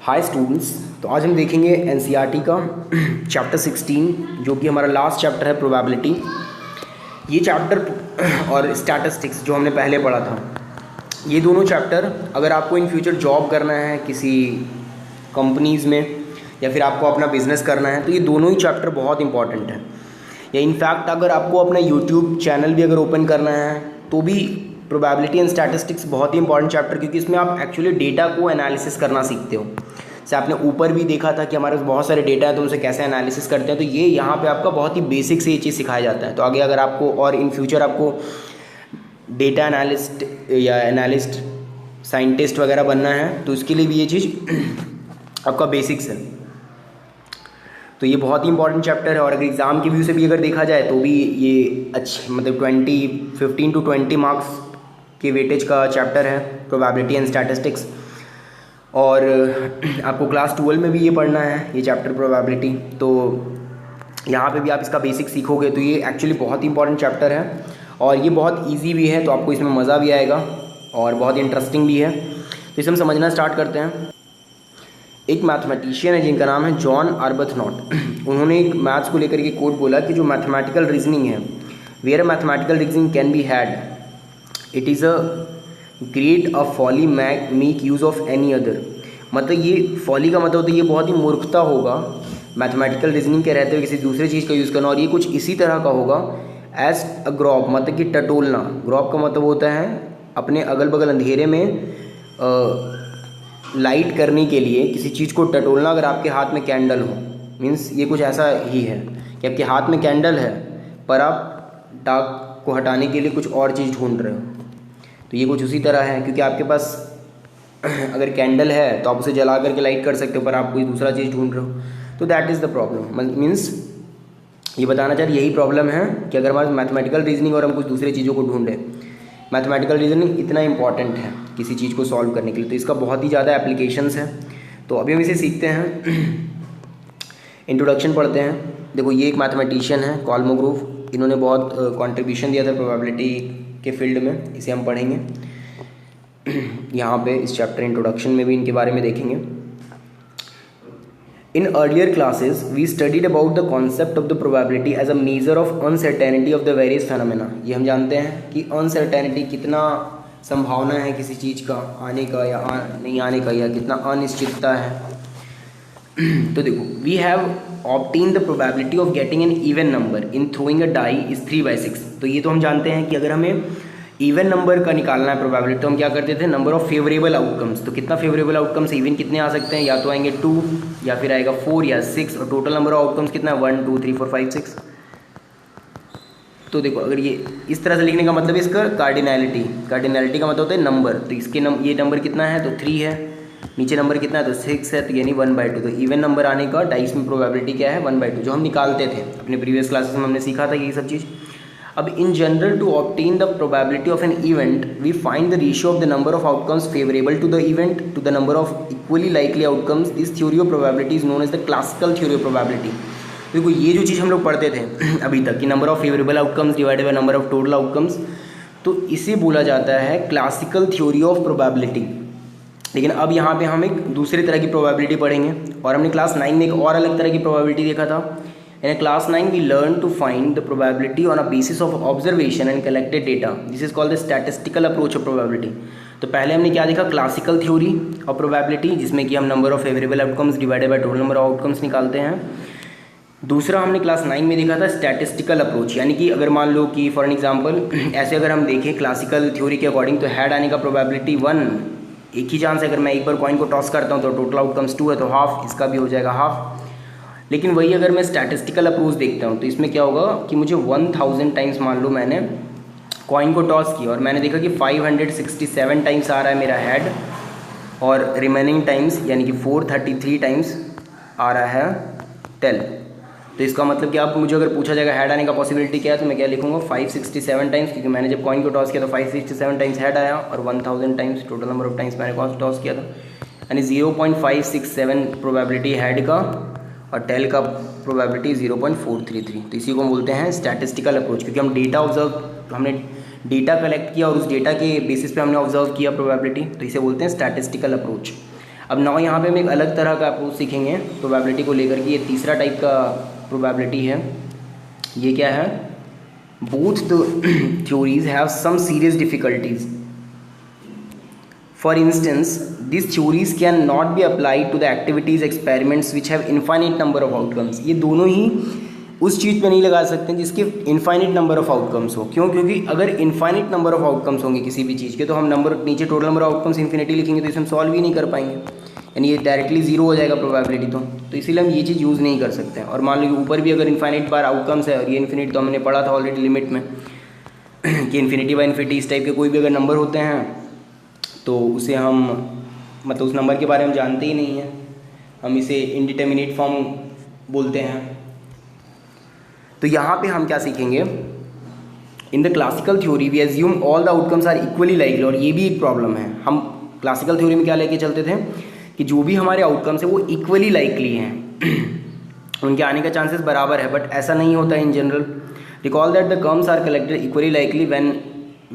Hi students. तो आज हम देखेंगे एनसीईआरटी का चैप्टर 16 जो कि हमारा लास्ट चैप्टर है प्रोबेबिलिटी। ये चैप्टर और स्टैटिस्टिक्स जो हमने पहले पढ़ा था, ये दोनों चैप्टर अगर आपको इन फ्यूचर जॉब करना है किसी कंपनीज़ में या फिर आपको अपना बिजनेस करना है तो ये दोनों ही चैप्टर बहुत इंपॉर्टेंट है। या इनफैक्ट अगर आपको अपना यूट्यूब चैनल भी अगर ओपन करना है तो भी प्रोबेबिलिटी एंड स्टैटिस्टिक्स बहुत ही इंपॉर्टेंट चैप्टर, क्योंकि इसमें आप एक्चुअली डेटा को एनालिसिस करना सीखते हो। जैसे आपने ऊपर भी देखा था कि हमारे पास बहुत सारे डेटा है तो उनसे कैसे एनालिसिस करते हैं, तो ये यहाँ पे आपका बहुत ही बेसिक से ये चीज़ सिखाया जाता है। तो आगे अगर आपको और इन फ्यूचर आपको डेटा एनालिस्ट या एनालिस्ट साइंटिस्ट वगैरह बनना है तो इसके लिए भी ये चीज़ आपका बेसिक्स है। तो ये बहुत ही इंपॉर्टेंट चैप्टर है और अगर एग्ज़ाम के व्यू से भी अगर देखा जाए तो भी ये अच्छे मतलब 15 to 20 मार्क्स के वेटेज का चैप्टर है प्रोबेबिलिटी एंड स्टैटिस्टिक्स। और आपको क्लास 12 में भी ये पढ़ना है ये चैप्टर प्रोबेबिलिटी, तो यहाँ पे भी आप इसका बेसिक सीखोगे। तो ये एक्चुअली बहुत ही इंपॉर्टेंट चैप्टर है और ये बहुत इजी भी है, तो आपको इसमें मज़ा भी आएगा और बहुत इंटरेस्टिंग भी है। तो इसे हम समझना स्टार्ट करते हैं। एक मैथमेटिशियन है जिनका नाम है जॉन आर्बथनॉट। उन्होंने एक मैथ्स को लेकर के कोट बोला कि जो मैथमेटिकल रीजनिंग है, where mathematical reasoning can be had, it is a great a folly make use of any other. मतलब ये फॉली का मतलब होता है ये बहुत ही मूर्खता होगा मैथमेटिकल रीजनिंग के रहते हुए किसी दूसरे चीज़ का यूज़ करना, और ये कुछ इसी तरह का होगा एज अ ग्रॉप, मतलब कि टटोलना। ग्रॉप का मतलब होता है अपने अगल बगल अंधेरे में लाइट करने के लिए किसी चीज़ को टटोलना। अगर आपके हाथ में कैंडल हो, मीन्स ये कुछ ऐसा ही है कि आपके हाथ में कैंडल है पर आप डार्क को हटाने के लिए कुछ और चीज़ ढूंढ रहे हो, तो ये कुछ उसी तरह है। क्योंकि आपके पास अगर कैंडल है तो आप उसे जला करके लाइट कर सकते हो पर आप कोई दूसरा चीज़ ढूंढ रहे हो, तो that is the problem. Means ये बताना चाह रहे यही प्रॉब्लम है कि अगर हमारे मैथमेटिकल रीजनिंग और हम कुछ दूसरी चीज़ों को ढूंढें, मैथमेटिकल रीजनिंग इतना इंपॉर्टेंट है किसी चीज़ को सॉल्व करने के लिए, तो इसका बहुत ही ज़्यादा एप्लीकेशंस है। तो अभी हम इसे सीखते हैं। इंट्रोडक्शन पढ़ते हैं। देखो ये एक मैथमेटिशियन है कॉल्मोग्रोव, इन्होंने बहुत कंट्रीब्यूशन दिया था प्रोबेबिलिटी के फील्ड में, इसे हम पढ़ेंगे यहाँ पे इस चैप्टर इंट्रोडक्शन में भी इनके बारे में देखेंगे। In earlier classes, we studied about the concept of the probability as a measure of uncertainty of the various phenomena। ये हम जानते हैं कि uncertainty कितना संभावना है किसी चीज़ का आने का या नहीं आने का, या कितना अनिश्चितता है। तो देखो, we have obtained the probability of getting an even number in throwing a die is 3/6। तो ये तो हम जानते हैं कि अगर हमें इवन नंबर का निकालना है प्रोबेबिलिटी तो हम क्या करते थे, नंबर ऑफ फेवरेबल आउटकम्स। तो कितना फेवरेबल आउटकम्स, इवन कितने आ सकते हैं, या तो आएंगे 2 या फिर आएगा 4 या 6, और टोटल नंबर ऑफ आउटकम्स कितना है 1 2 3 4 5 6। तो देखो अगर ये इस तरह से लिखने का मतलब इसका कार्डिनैलिटी का मतलब होता है नंबर। तो इसके ये नंबर कितना है तो 3 है, नीचे नंबर कितना है तो 6 है, तो यानी 1/2। तो इवन नंबर आने का डाइस में प्रोबेबिलिटी क्या है 1/2, जो हम निकालते थे अपने प्रीवियस क्लासेस में हमने सीखा था ये सब चीज़। अब in general to obtain the probability of an event we find the ratio of the number of outcomes favorable to the event to the number of equally likely outcomes। This theory of probability is known as the classical theory of probability। देखो ये जो चीज़ हम लोग पढ़ते थे अभी तक कि number of favourable outcomes divided by number of total outcomes, तो इसे बोला जाता है क्लासिकल थ्योरी ऑफ प्रोबेबिलिटी। लेकिन अब यहाँ पे हम एक दूसरी तरह की प्रोबेबिलिटी पढ़ेंगे, और हमने क्लास 9 में एक और अलग तरह की प्रोबेबिलिटी देखा था। In class 9 we learned to find the probability on a basis of observation and collected data। This is called the statistical approach of probability। तो पहले हमने क्या देखा, क्लासिकल थ्योरी ऑफ प्रोबेबिलिटी, जिसमें कि हम number of favourable outcomes divided by total number of outcomes निकालते हैं। दूसरा हमने क्लास 9 में देखा था स्टैटिस्टिकल अप्रोच, यानी कि अगर मान लो कि फॉर एन एग्जाम्पल ऐसे अगर हम देखें क्लासिकल थ्योरी के अकॉर्डिंग तो हेड आने का प्रोबेबिलिटी 1, एक ही चांस है। अगर मैं एक बार कॉइन को टॉस करता हूँ तो टोटल आउटकम्स 2 है, तो हाफ इसका भी हो जाएगा हाफ। लेकिन वही अगर मैं स्टैटिस्टिकल अप्रोच देखता हूँ तो इसमें क्या होगा कि मुझे 1000 टाइम्स मान लो मैंने कॉइन को टॉस किया और मैंने देखा कि 567 टाइम्स आ रहा है मेरा हेड, और रिमेनिंग टाइम्स यानी कि 433 टाइम्स आ रहा है टेल। तो इसका मतलब कि आप मुझे अगर पूछा जाएगा हेड आने का पॉसिबिलिटी क्या है तो मैं क्या लिखूंगा 567 टाइम्स, क्योंकि मैंने जब कॉइन को टॉस किया तो 567 टाइम्स हेड आया और 1000 times total number of times मैंने टॉस किया था, यानी 0.567 प्रोबेबिलिटी हेड का और टेल का प्रोबेबिलिटी 0.433। तो इसी को हम बोलते हैं स्टैटिस्टिकल अप्रोच, क्योंकि हम हमने डेटा कलेक्ट किया और उस डेटा के बेसिस पे हमने ऑब्जर्व किया प्रोबेबिलिटी, तो इसे बोलते हैं स्टैटिस्टिकल अप्रोच। अब नाउ यहाँ पे हम एक अलग तरह का अप्रोच सीखेंगे प्रोबेबिलिटी को लेकर के। ये तीसरा टाइप का प्रोबेबिलिटी है। ये क्या है? Both the theories have some serious difficulties. For instance this theories can not be applied to the activities experiments which have infinite number of outcomes. ये दोनों ही उस चीज़ पे नहीं लगा सकते जिसके इनफाइनाइट नंबर ऑफ आउटकम्स हो। क्यों? क्योंकि अगर इनफाइनाइट नंबर ऑफ आउटकम्स होंगे किसी भी चीज़ के तो हम नंबर नीचे total number of outcomes infinity लिखेंगे तो इसे हम सॉल्व ही नहीं कर पाएंगे, यानी ये डायरेक्टली जीरो हो जाएगा प्रोबेबिलिटी। तो इसीलिए हम ये चीज़ यूज़ नहीं कर सकते हैं। और मान लो कि ऊपर भी अगर इनफाइनाइट बार आउटकम्स है और ये इन्फिनिटी, तो हमने पढ़ा था ऑलरेडी लिमिट में कि इन्फिनिटी बाय इन्फिनिटी इस टाइप के कोई भी अगर नंबर होते हैं तो उसे हम मतलब उस नंबर के बारे में जानते ही नहीं हैं, हम इसे इनडिटर्मिनेट फॉर्म बोलते हैं। तो यहाँ पे हम क्या सीखेंगे? In the classical theory we assume all the outcomes are equally likely. और ये भी एक प्रॉब्लम है। हम क्लासिकल थ्योरी में क्या लेके चलते थे कि जो भी हमारे आउटकम्स है वो इक्वली लाइकली हैं उनके आने का चांसेस बराबर है, बट ऐसा नहीं होता in general. Recall that the comes are collected equally likely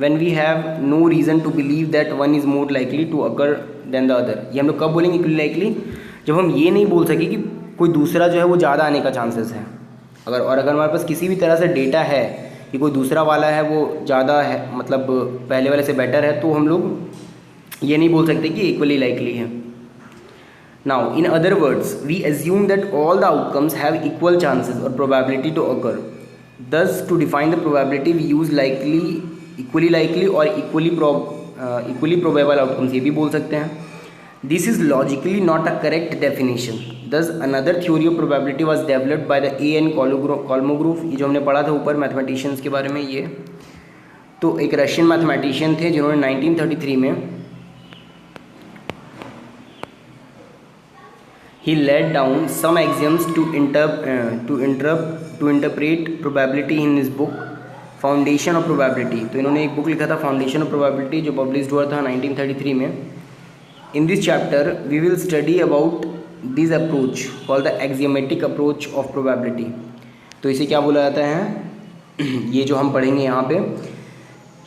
when we have no reason to believe that one is more likely to occur than the other। ये हम लोग कब बोलेंगे इक्वली लाइकली? जब हम ये नहीं बोल सके कि कोई दूसरा जो है वो ज़्यादा आने का चांसेस है। अगर हमारे पास किसी भी तरह से डेटा है कि कोई दूसरा वाला है वो ज़्यादा है, मतलब पहले वाले से बेटर है, तो हम लोग ये नहीं बोल सकते कि इक्वली लाइकली है। Now in other words we assume that all the outcomes have equal chances और probability to occur. Thus to define the probability we use likely, equally likely और इक्वली प्रोबेबल आउटकम्स, ये भी बोल सकते हैं। This is logically not a correct definition. Thus another theory of probability was developed by the A.N. Kolmogorov। ये जो हमने पढ़ा था ऊपर मैथमेटिशियंस के बारे में, ये तो एक रशियन मैथमेटिशियन थे जिन्होंने 1933 में he laid down some axioms to interpret probability in his book foundation of probability. तो इन्होंने एक बुक लिखा था फाउंडेशन ऑफ प्रोबेबिलिटी जो पब्लिश हुआ था 1933 में। In this chapter we will study about this approach called the axiomatic approach of probability. तो इसे क्या बोला जाता है? ये जो हम पढ़ेंगे यहाँ पे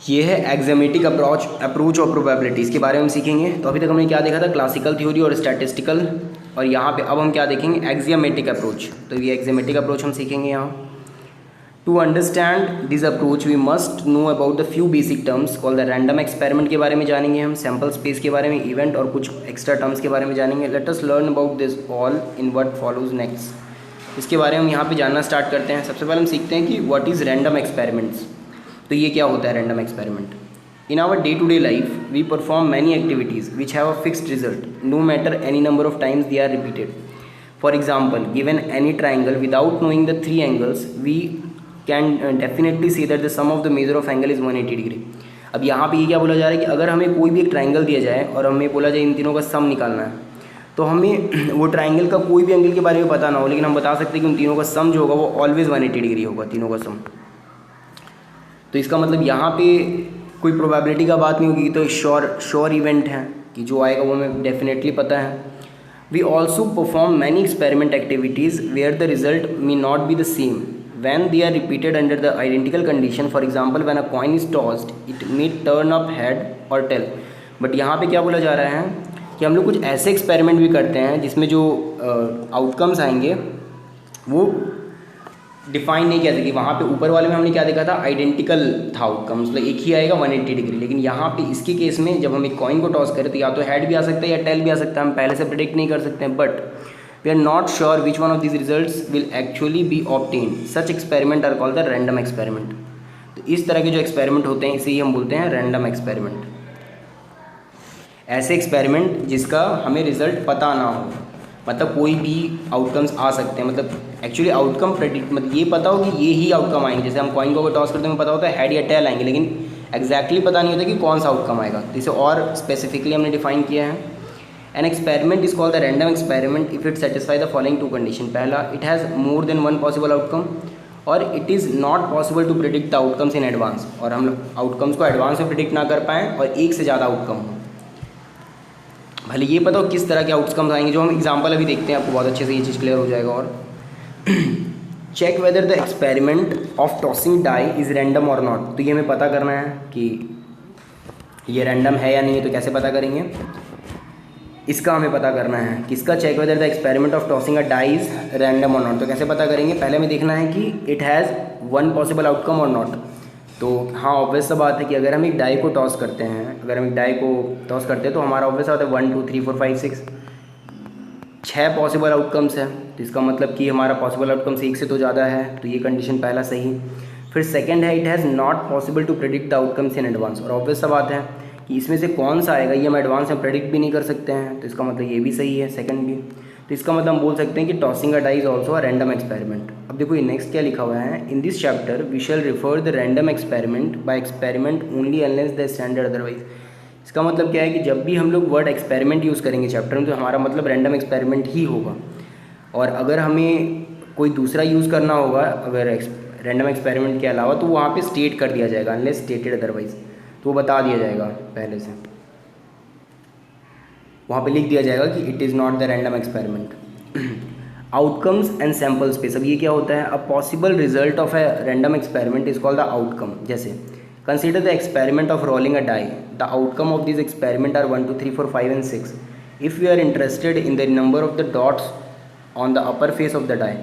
ये है एक्सियोमेटिक अप्रोच ऑफ प्रोबेबिलिटी। इसके बारे में हम सीखेंगे। तो अभी तक हमने क्या देखा था? क्लासिकल थ्योरी और स्टैटिस्टिकल, और यहाँ पे अब हम क्या देखेंगे? Axiomatic approach. तो ये एक्सियोमेटिक अप्रोच हम सीखेंगे यहाँ। To understand this approach we must know about the few basic terms called the random experiment के बारे में जानेंगे हम, sample space के बारे में, event और कुछ extra terms के बारे में जानेंगे। Let us learn about this all in what follows next। इसके बारे में हम यहाँ पे जानना स्टार्ट करते हैं। सबसे पहले हम सीखते हैं कि what is random experiments। तो ये क्या होता है random experiment? In our day-to-day life we perform many activities which have a fixed result no matter any number of times they are repeated। For example, given any triangle without knowing the three angles we can definitely see that the sum of the measure of angle is 180 degree. अब यहाँ पे ये क्या बोला जा रहा है कि अगर हमें कोई भी एक ट्राइंगल दिया जाए और हमें बोला जाए इन तीनों का सम निकालना है, तो हमें वो ट्राइंगल का कोई भी एंगल के बारे में पता ना हो, लेकिन हम बता सकते हैं कि उन तीनों का सम जो होगा वो ऑलवेज 180 डिग्री होगा, तीनों का सम। तो इसका मतलब यहाँ पे कोई प्रोबेबिलिटी का बात नहीं होगी, तो श्योर इवेंट है कि जो आएगा वो हमें डेफिनेटली पता है। We also perform many experiment activities where the result may not be the same when they are repeated under the identical condition। For example, when a coin is tossed it may turn up head or tail। But यहाँ पे क्या बोला जा रहा है कि हम लोग कुछ ऐसे एक्सपेरिमेंट भी करते हैं जिसमें जो आउटकम्स आएंगे वो डिफाइन नहीं किया जाएगी। वहाँ पे ऊपर वाले में हमने क्या देखा था? आइडेंटिकल था आउटकम, मतलब एक ही आएगा 180 डिग्री। लेकिन यहाँ पे इसके केस में जब हम एक कॉइन को टॉस करें तो या तो हेड भी आ सकता है या टेल भी आ सकता है, हम पहले से प्रेडिक्ट नहीं कर सकते हैं। But we are not sure which one of these results will actually be obtained। such experiment are called the random experiment। तो इस तरह के जो एक्सपेरिमेंट होते हैं इसे ही हम बोलते हैं रैंडम एक्सपेरिमेंट। ऐसे एक्सपेरिमेंट जिसका हमें रिजल्ट पता ना हो, मतलब कोई भी आउटकम्स आ सकते हैं, मतलब एक्चुअली आउटकम प्रेडिक्ट, मतलब ये पता हो कि ये ही आउटकम आएंगे। जैसे हम कॉइन को टॉस करते हैं पता होता है हेड या टेल आएंगे, लेकिन एग्जैक्टली पता नहीं होता कि कौन सा आउटकम आएगा। तो इसे और स्पेसिफिकली हमने डिफाइन किया है। An experiment is called the random experiment if it satisfies the following two conditions। पहला, it has more than one possible outcome, और it is not possible to predict the outcomes in advance। और हम लोग outcomes को advance में predict ना कर पाएँ और एक से ज़्यादा आउटकम हो। भले ये पता हो किस तरह के आउटकम्स आएंगे, जो हम एग्जाम्पल अभी देखते हैं आपको बहुत अच्छे से ये चीज़ क्लियर हो जाएगा। और check whether the experiment of tossing die is random और नॉट। तो ये हमें पता करना है कि ये रैंडम है या नहीं, तो कैसे पता करेंगे? इसका हमें पता करना है, किसका, check whether the experiment of tossing a die is random और नॉट। तो कैसे पता करेंगे, पहले हमें देखना है कि it has one possible outcome और नॉट। तो हाँ, ऑब्वियस सा बात है कि अगर हम एक डाई को टॉस करते हैं, तो हमारा ऑब्वियस बात है 1 2 3 4 5 6 6 पॉसिबल आउटकम्स है। तो इसका मतलब कि हमारा पॉसिबल आउटकम्स एक से तो ज़्यादा है, तो ये कंडीशन पहला सही। फिर सेकंड है, it has not possible to predict the outcomes in advance. और ऑब्वियस सा बात है कि इसमें से कौन सा आएगा ये हम एडवांस में प्रेडिक्ट भी नहीं कर सकते हैं, तो इसका मतलब ये भी सही है, सेकंड भी। तो इसका मतलब हम बोल सकते हैं कि tossing a die is also a random experiment. अब देखो ये नेक्स्ट क्या लिखा हुआ है, in this chapter we shall refer the random experiment by experiment only unless the standard otherwise. इसका मतलब क्या है कि जब भी हम लोग वर्ड एक्सपेरिमेंट यूज़ करेंगे चैप्टर में, तो हमारा मतलब रैंडम एक्सपेरिमेंट ही होगा। और अगर हमें कोई दूसरा यूज़ करना होगा अगर रैंडम एक्सपेरिमेंट के अलावा, तो वहाँ पे स्टेट कर दिया जाएगा, अनलेस स्टेटेड अदरवाइज, तो वो बता दिया जाएगा पहले से, वहाँ पे लिख दिया जाएगा कि it is not the random experiment. Outcomes and sample space. अब ये क्या होता है, a possible result of a random experiment is called the outcome. जैसे consider the experiment of rolling a die, the outcome of this experiment are 1 2 3 4 5 and 6। If we are interested in the number of the dots on the upper face of the die,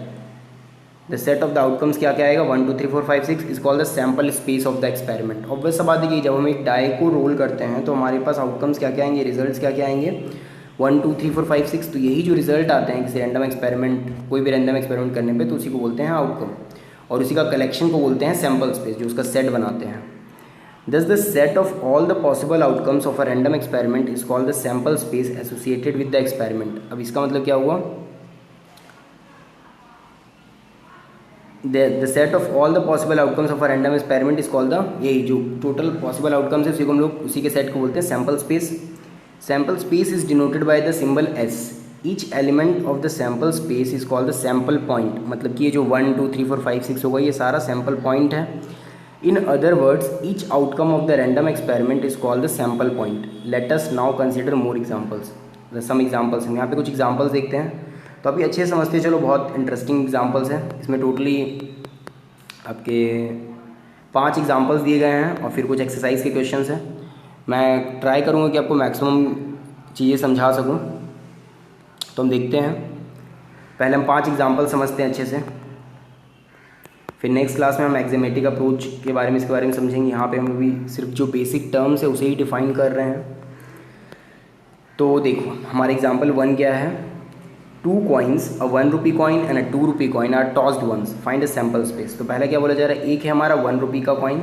the set of the outcomes क्या क्या आएगा, 1 2 3 4 5 6 is called the sample space of the experiment. Obvious सा बात है कि जब हम एक डाई को रोल करते हैं तो हमारे पास आउटकम्स क्या क्या आएंगे, रिजल्ट्स क्या क्या आएंगे, 1 2 3 4 5 6। तो यही जो रिजल्ट आते हैं किसी रैंडम एक्सपेरिमेंट, कोई भी रैंडम एक्सपेरिमेंट करने पे, तो उसी को बोलते हैं आउटकम, और उसी का कलेक्शन को बोलते हैं सैम्पल स्पेस, जो उसका सेट बनाते हैं। Thus the set of all the possible outcomes of a random experiment is called the sample space associated with the experiment। अब इसका मतलब क्या हुआ, the set of all the possible outcomes of a random experiment is called the, यही जो total possible outcomes है उसी को हम लोग उसी के सेट को बोलते हैं sample space. Sample space is denoted by the symbol S। Each element of the sample space is called the sample point. मतलब कि ये जो 1 2 3 4 5 6 होगा, ये सारा सैम्पल पॉइंट है। In other words, each outcome of the random experiment is called the sample point. Let us now consider more examples. Some examples हम यहाँ पे कुछ examples देखते हैं, तो अभी अच्छे समझते चलो, बहुत इंटरेस्टिंग एग्जाम्पल्स हैं इसमें। टोटली आपके 5 एग्जाम्पल्स दिए गए हैं और फिर कुछ एक्सरसाइज के क्वेश्चंस हैं। मैं ट्राई करूँगा कि आपको मैक्सिमम चीज़ें समझा सकूँ। तो हम देखते हैं, पहले हम 5 एग्जाम्पल समझते हैं अच्छे से, फिर नेक्स्ट क्लास में हम एक्जेमेटिक अप्रोच के बारे में, इसके बारे में समझेंगे। यहाँ पे हम भी सिर्फ जो बेसिक टर्म्स है उसे ही डिफाइन कर रहे हैं। तो देखो हमारा एग्जांपल 1 क्या है, 2 coins, a 1 rupee coin and a 2 rupee coin are tossed once, find a sample space। तो पहला क्या बोला जा रहा है, एक है हमारा 1 रुपये का कॉइन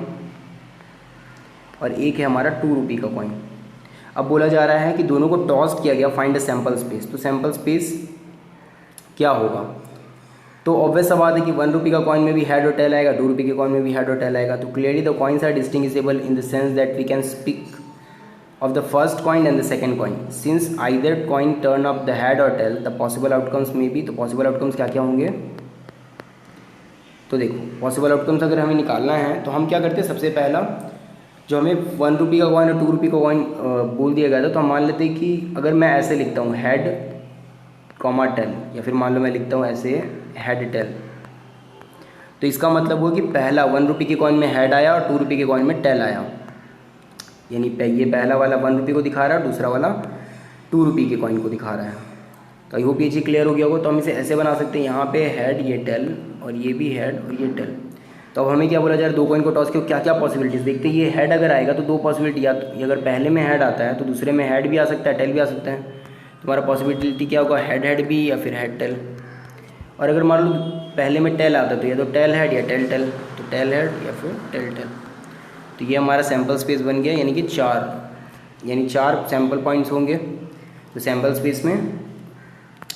और एक है हमारा 2 रुपये का कॉइन। अब बोला जा रहा है कि दोनों को टॉस किया गया, फाइंड अ सैम्पल स्पेस। तो सैम्पल स्पेस क्या होगा, तो ऑब्वियस सा बात है कि 1 रुपये का कॉइन में भी हेड और टेल आएगा, 2 रुपये के कॉइन में भी हेड और टेल आएगा। तो clearly the coins are distinguishable in the sense that we can speak of the first coin and the second coin. Since either coin turn up the head और tail, the possible outcomes में भी, तो possible outcomes क्या क्या होंगे। तो देखो possible outcomes अगर हमें निकालना है तो हम क्या करते हैं, सबसे पहला जो हमें 1 रुपये का कॉइन और 2 रुपये का कॉइन बोल दिया गया था, तो हम मान लेते हैं कि अगर मैं ऐसे लिखता हूँ हेड कॉमा टेल, या फिर मान लो मैं लिखता हूँ ऐसे हेड टेल, तो इसका मतलब हुआ कि पहला 1 रुपये के कॉइन में हेड आया और 2 रुपये के कॉइन में टेल आया। यानी ये पहला वाला 1 रुपये को दिखा रहा है और दूसरा वाला 2 रुपये के कॉइन को दिखा रहा है। तो आई होप ये चीज़ क्लियर हो गया होगा। तो हम इसे ऐसे बना सकते हैं, यहाँ पे हेड ये टेल और ये भी हेड और ये टेल। तो अब हमें क्या बोला जा रहा है, 2 कॉइन को टॉस किया, क्या क्या पॉसिबिलिटीज़ देखते हैं। ये हेड अगर आएगा तो 2 पॉसिबिलिटी, या तो अगर पहले में हेड आता है तो दूसरे में हेड भी आ सकता है, टेल भी आ सकता है। तुम्हारा पॉसिबिलिटी क्या होगा, हेड हेड भी या फिर हेड टेल। और अगर मान लो पहले में टेल आता है तो या तो टेल हेड या टेल टेल, तो टेल हेड या फिर टेल टेल। तो ये हमारा सैम्पल स्पेस बन गया, यानी कि 4 सैम्पल पॉइंट्स होंगे। तो सैम्पल स्पेस में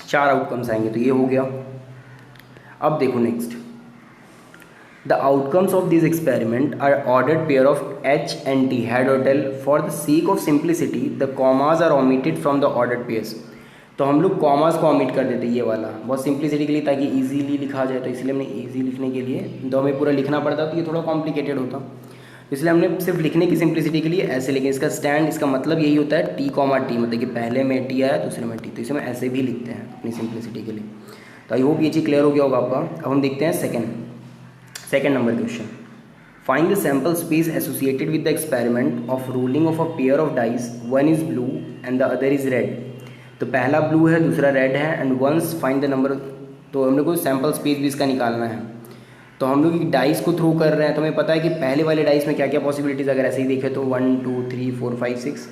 4 आउटकम्स आएंगे, तो ये हो गया। अब देखो next, the outcomes of this experiment are ordered pair of H and T, head और tail. For the sake of simplicity the commas are omitted from the ordered pairs. तो हम लोग कॉमास को ओमिट कर देते, ये वाला बहुत सिंप्लिसिटी के लिए, ताकि इजीली लिखा जाए। तो इसलिए हमने ईजी लिखने के लिए, तो हमें पूरा लिखना पड़ता तो ये थोड़ा कॉम्प्लिकेटेड होता, इसलिए हमने सिर्फ लिखने की सिंप्लिसिटी के लिए ऐसे लिखे। इसका स्टैंड, इसका मतलब यही होता है T, T, मतलब कि पहले में T आया दूसरे में T, तो इसे हम ऐसे भी लिखते हैं अपनी सिंप्लिसिटी के लिए। तो आई होप ये चीज़ क्लियर हो गया होगा आपका। अब हम देखते हैं second number question. Find the sample space associated with the experiment of rolling of a pair of dice, one is blue and the other is red. तो पहला ब्लू है, दूसरा रेड है, and once find the number. तो हम लोग को sample space भी इसका निकालना है। तो हम लोग डाइस को थ्रो कर रहे हैं, तो हमें पता है कि पहले वाले डाइस में क्या क्या पॉसिबिलिटीज़, अगर ऐसे ही देखें तो 1 2 3 4 5 6,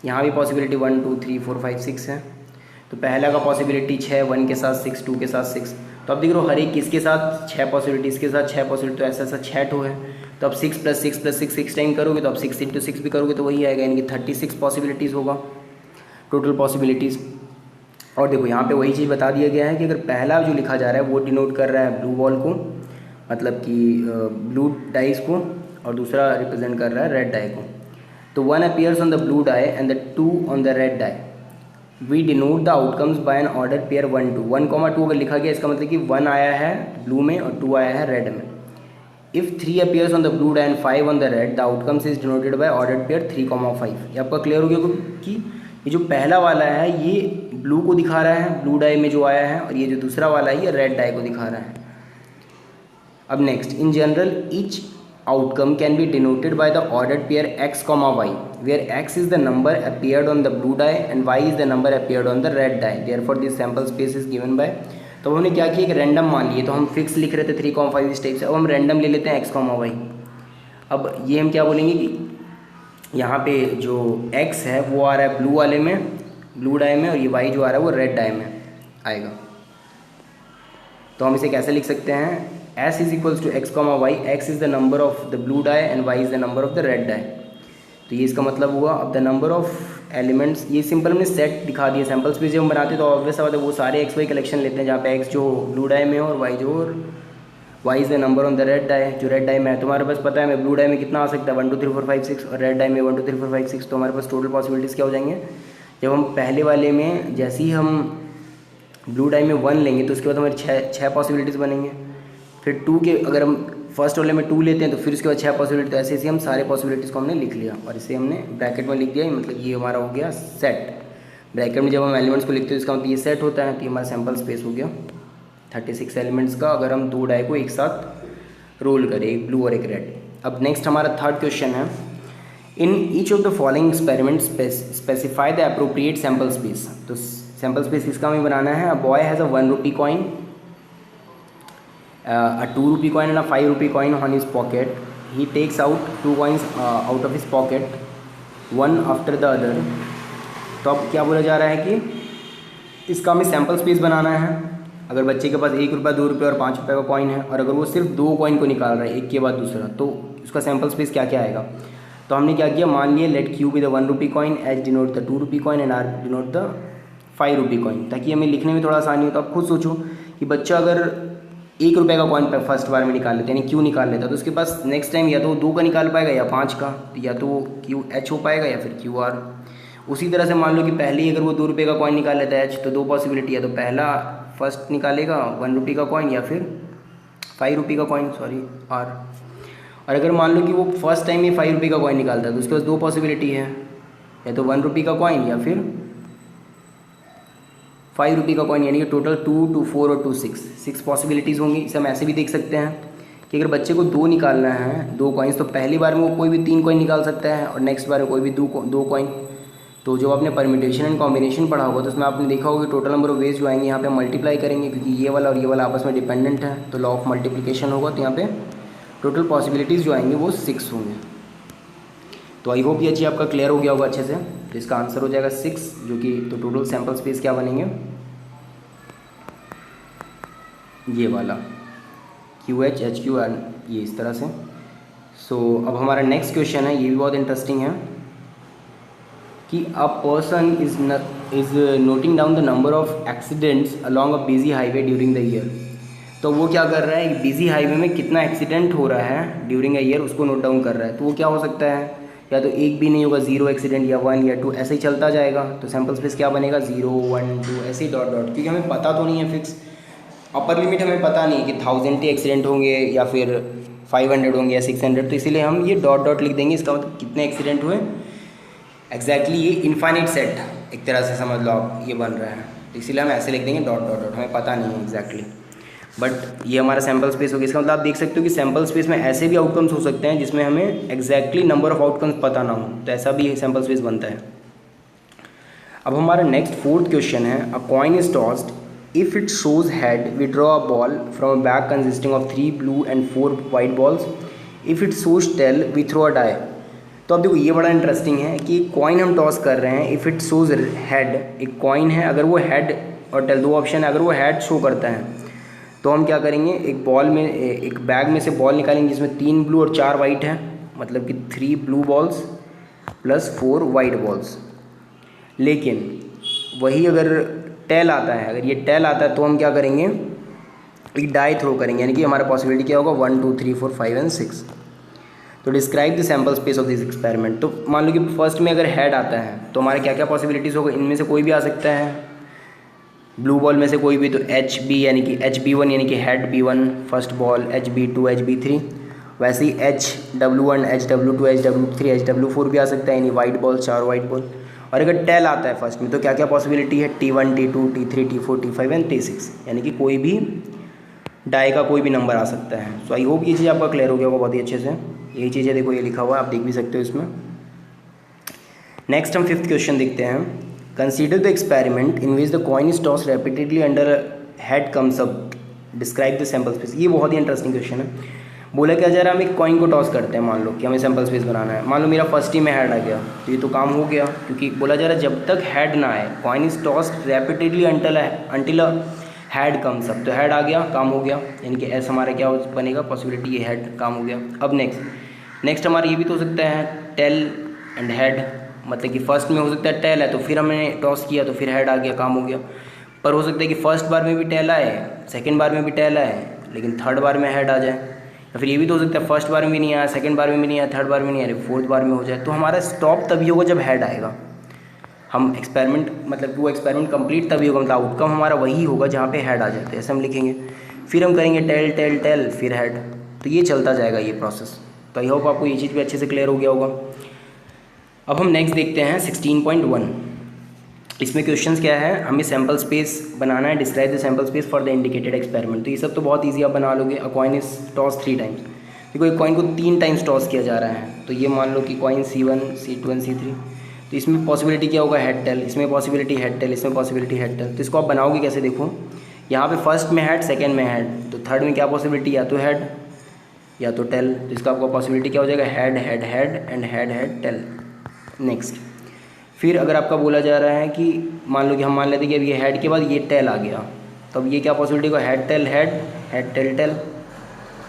यहाँ भी पॉसिबिलिटी 1 2 3 4 5 6 है। तो पहला का पॉसिबिलिटी 6, 1 के साथ 6, 2 के साथ 6। तो अब देख रहे हो हर एक किसके साथ 6 पॉसिबिलिटी, इसके साथ 6 पॉसिबिलिटी, तो ऐसा ऐसा 6 ठो है। तो अब 6 + 6 + 6 6 टाइम करोगे तो अब 6 × 6 भी करोगे तो वही आएगा, यानी कि 36 पॉसिबिलिटीज़ होगा टोटल पॉसिबिलिटीज़। और देखो यहाँ पे वही चीज़ बता दिया गया है कि अगर पहला जो लिखा जा रहा है वो डिनोट कर रहा है ब्लू बॉल को, मतलब कि ब्लू डाइस को, और दूसरा रिप्रेजेंट कर रहा है रेड डाई को। तो 1 appears on the blue die and the 2 on the red die. We denote the outcomes by an order pair 1 2। 1, 2 अगर लिखा गया इसका मतलब कि 1 आया है ब्लू में और 2 आया है रेड में। If 3 appears on the blue die and 5 on the red, the outcomes is denoted by ordered pair 3, 5। ये आपका क्लियर हो गया कि ये जो पहला वाला है ये ब्लू को दिखा रहा है, ब्लू डाई में जो आया है, और ये जो दूसरा वाला है ये रेड डाई को दिखा रहा है। अब next, in general each outcome can be denoted by the ordered pair x, y, where x is the number appeared on the blue die and y is the number appeared on the red die. Therefore this sample space is given by। तो हमने क्या किया, एक random मान लिए। तो हम fix लिख रहे थे 3, 5 इस टाइप से, अब हम रैंडम ले लेते हैं x, y। अब ये हम क्या बोलेंगे कि यहाँ पे जो x है वो आ रहा है ब्लू वाले में, ब्लू डाई में, और ये y जो आ रहा है वो रेड डाई में आएगा। तो हम इसे कैसे लिख सकते हैं, S is equals to x, y, x is the number of the blue die and y is the number of the red die। तो ये इसका मतलब हुआ। अब द नंबर ऑफ एलिमेंट्स, ये सिंपल हमने सेट दिखा दिया। सैम्पल स्पेस जब हम बनाते तो ऑब्वियस बात है वो सारे x y कलेक्शन लेते हैं, जहाँ पे x जो ब्लू डाई में हो और y जो, और y is the number on the red die, जो रेड डाई में है। तुम्हारे पास पता है हमें ब्लू डाई में कितना आ सकता है, 1 2 3 4 5 6, और रेड डाई में 1 2 3 4 5 6। तो हमारे पास टोटल पॉसिबिलिटीज़ क्या हो जाएंगे, जब हम पहले वाले में जैसे ही हम ब्लू डाई में 1 लेंगे तो उसके बाद हमारे 6 पॉसिबिलिटीज़ बनेंगे। फिर 2 के अगर हम फर्स्ट वाले में 2 लेते हैं तो फिर उसके बाद 6 पॉसिबिलिटी। तो ऐसे ऐसे हम सारे पॉसिबिलिटीज़ को हमने लिख लिया और इसे हमने ब्रैकेट में लिख दिया, मतलब ये हमारा हो गया सेट। ब्रैकेट में जब हम एलिमेंट्स को लिखते हैं तो इसका मतलब ये सेट होता है, तो ये हमारा सैम्पल स्पेस हो गया 36 एलिमेंट्स का, अगर हम 2 डाई को एक साथ रोल करें, एक ब्लू और एक रेड। अब नेक्स्ट हमारा थर्ड क्वेश्चन है, in each of the following experiment specify the appropriate sample space. तो सैम्पल स्पेस किसका हमें बनाना है, a boy has a 1 rupee coin, a 2 rupee coin and a 5 rupee coin on his pocket. He takes out 2 coins out of his pocket, one after the other। तो अब क्या बोला जा रहा है कि इसका हमें सैम्पल स्पेस बनाना है। अगर बच्चे के पास 1 रुपया, 2 रुपये और 5 रुपये का कॉइन है, और अगर वो सिर्फ 2 कॉइन को निकाल रहा है एक के बाद दूसरा, तो उसका सैम्पल स्पेस क्या क्या आएगा। तो हमने क्या किया, मान लिए let Q be the 1 rupee coin, H denote the 2 rupee coin and R denote the 5 rupee coin, ताकि हमें लिखने में थोड़ा आसानी हो। तो आप खुद सोचो कि बच्चा अगर 1 रुपये का कॉइन फर्स्ट बार में निकाल लेते हैं, यानी क्यू निकाल लेता, तो उसके पास नेक्स्ट टाइम या तो 2 का निकाल पाएगा या 5 का, या तो क्यू एच हो पाएगा या फिर क्यू आर। उसी तरह से मान लो कि पहले ही अगर वो 2 रुपये का कॉइन निकाल लेता है एच, तो 2 पॉसिबिलिटी है, तो पहला फर्स्ट निकालेगा 1 rupee का कॉइन या फिर 5 rupee का कॉइन, सॉरी आर। और अगर मान लो कि वो फर्स्ट टाइम ही 5 rupee का कॉइन निकालता है तो उसके पास 2 पॉसिबिलिटी है, या तो 1 rupee का कॉइन या फिर 5 rupee का कॉइन, यानी कि टोटल 2 2 4 और 2 6 पॉसिबिलिटीज़ होंगी। इसे हम ऐसे भी देख सकते हैं कि अगर बच्चे को 2 निकालना है, 2 कॉइन्स, तो पहली बार में वो कोई भी 3 कॉइन निकाल सकता है और नेक्स्ट बार में कोई भी 2 कॉइन। तो जो आपने परम्यूटेशन एंड कॉम्बिनेशन पढ़ा होगा तो उसमें आपने देखा होगा कि टोटल नंबर ऑफ वेज जो आएंगे यहाँ पे मल्टीप्लाई करेंगे, क्योंकि ये वाला और ये वाला आपस में डिपेंडेंट है, तो लॉ ऑफ मल्टीप्लिकेशन होगा, तो यहाँ पे टोटल पॉसिबिलिटीज़ जो आएंगे वो 6 होंगे। तो आई होप ये चीज़ आपका क्लियर हो गया होगा अच्छे से। तो इसका आंसर हो जाएगा 6, जो कि तो टोटल सैम्पल स्पेस क्या बनेंगे, ये वाला QH HQ एंड ये इस तरह से। सो अब हमारा नेक्स्ट क्वेश्चन है, ये भी बहुत इंटरेस्टिंग है कि a person is noting down the number of accidents along a busy highway during the year. तो वो क्या कर रहा है, एक बिजी हाईवे में कितना एक्सीडेंट हो रहा है ड्यूरिंग अ ईयर उसको नोट डाउन कर रहा है। तो वो क्या हो सकता है, या तो एक भी नहीं होगा, 0 एक्सीडेंट, या 1 या 2, ऐसे ही चलता जाएगा। तो सैम्पल स्पेस क्या बनेगा, 0 1 2 ऐसे ही डॉट डॉट, क्योंकि हमें पता तो नहीं है फिक्स, अपर लिमिट हमें पता नहीं है कि 1000 ही एक्सीडेंट होंगे या फिर 500 होंगे या 600, तो इसीलिए हम ये डॉट डॉट लिख देंगे। इसका मतलब कितने एक्सीडेंट हुए एग्जैक्टली, ये इनफाइनाइट सेट एक तरह से समझ लो आप, ये बन रहा है, तो इसीलिए हम ऐसे लिख देंगे डॉट डॉट डॉट, हमें पता नहीं है एग्जैक्टली, बट ये हमारा सैम्पल स्पेस हो गया। इसका मतलब आप देख सकते हो कि सैम्पल स्पेस में ऐसे भी आउटकम्स हो सकते हैं जिसमें हमें एग्जैक्टली नंबर ऑफ आउटकम्स पता ना हो, तो ऐसा भी सैम्पल स्पेस बनता है। अब हमारा नेक्स्ट फोर्थ क्वेश्चन है, a coin is tossed, if it shows head we draw a ball from a bag consisting of 3 blue and 4 white balls, if it shows tail we throw a die. तो अब देखो ये बड़ा interesting है कि coin हम toss कर रहे हैं, इफ़ इट शोज हेड, एक कॉइन है, अगर वो हेड और टेल दो ऑप्शन है, अगर वो हेड शो करता है तो हम क्या करेंगे, एक बॉल में, एक बैग में से बॉल निकालेंगे जिसमें 3 ब्लू और 4 वाइट है, मतलब कि 3 blue balls plus 4 white balls. लेकिन वही अगर टेल आता है, अगर ये टेल आता है तो हम क्या करेंगे, एक डाई थ्रो करेंगे, यानी कि हमारा पॉसिबिलिटी क्या होगा 1 2 3 4 5 एंड 6। तो describe the sample space of this experiment. तो मान लो कि फर्स्ट में अगर हेड आता है तो हमारे क्या क्या पॉसिबिलिटीज़ होगा, इनमें से कोई भी आ सकता है, ब्लू बॉल में से कोई भी, तो HB यानी कि HB1 यानी कि head B1 first ball, HB2 HB3, वैसे ही HW1 HW2 HW3 HW4 भी आ सकता है, यानी वाइट बॉल, 4 वाइट बॉल। और अगर टेल आता है फर्स्ट में तो क्या क्या पॉसिबिलिटी है, T1 T2 T3 T4 T5 and T6, यानी कि कोई भी डाई का कोई भी नंबर आ सकता है। सो आई होप ये चीज़ आपका क्लियर हो गया होगा बहुत ही अच्छे से। यही चीज़ है, देखो ये लिखा हुआ है, आप देख भी सकते हो इसमें। नेक्स्ट हम फिफ्थ क्वेश्चन देखते हैं, consider the experiment in which the coin is toss repeatedly under head comes up, describe the sample space. ये बहुत ही इंटरेस्टिंग क्वेश्चन है। बोला क्या जा रहा है, हम एक कॉइन को टॉस करते हैं, मान लो कि हमें सैम्पल स्पेस बनाना है, मान लो मेरा फर्स्ट ही में हेड आ गया तो ये तो काम हो गया, क्योंकि बोला जा रहा है जब तक हेड ना आए, coin is toss repeatedly until head comes up, तो हेड आ गया, काम हो गया, यानी कि ऐसा हमारा क्या बनेगा, पॉसिबिलिटी ये हेड, काम हो गया। अब नेक्स्ट हमारा ये भी तो हो सकता है टेल एंड हेड, मतलब कि फर्स्ट में हो सकता है टेल है तो फिर हमने टॉस किया तो फिर हेड आ गया, काम हो गया। पर हो सकता है कि फर्स्ट बार में भी टेल आए, सेकंड बार में भी टेल आए, लेकिन थर्ड बार में हेड आ जाए, या फिर ये भी तो हो सकता है फर्स्ट बार में भी नहीं आया, सेकंड बार में भी नहीं आया, थर्ड बार में नहीं आया, फोर्थ बार में हो जाए। तो हमारा स्टॉप तभी होगा जब हेड आएगा। हम एक्सपेरिमेंट, मतलब वो एक्सपेरिमेंट कंप्लीट तभी होगा, मतलब आउटकम हमारा वही होगा जहाँ पे हेड आ जाते हैं, ऐसे हम लिखेंगे। फिर हम करेंगे टेल टेल टेल फिर हेड, तो ये चलता जाएगा ये प्रोसेस। तो आई होप आपको ये चीज़ भी अच्छे से क्लियर हो गया होगा। अब हम नेक्स्ट देखते हैं 16.1। इसमें क्वेश्चंस क्या है, हमें सैम्पल स्पेस बनाना है, describe the sample space for the indicated experiment. तो ये सब तो बहुत ईजी आप बना लोगे। अ कॉइन इज टॉस 3 टाइम्स, देखो एक कॉइन को 3 टाइम्स टॉस किया जा रहा है, तो ये मान लो कि coin C1 C2 and C3, तो इसमें पॉसिबिलिटी क्या होगा, हेड टेल, इसमें पॉसिबिलिटी हेड टेल, इसमें पॉसिबिलिटी हेड टेल। तो इसको आप बनाओगे कैसे, देखो यहाँ पे फर्स्ट में हेड, सेकंड में हेड, तो थर्ड में क्या पॉसिबिलिटी, या तो हेड या तो टेल, तो इसका आपका पॉसिबिलिटी क्या हो जाएगा, head head head and head head tell. Next फिर अगर आपका बोला जा रहा है कि मान लो कि हम मान लेते हैं कि अब ये हेड के बाद ये टेल आ गया, तो अब ये क्या पॉसिबिलिटी होगा, head tail head, head tail tail,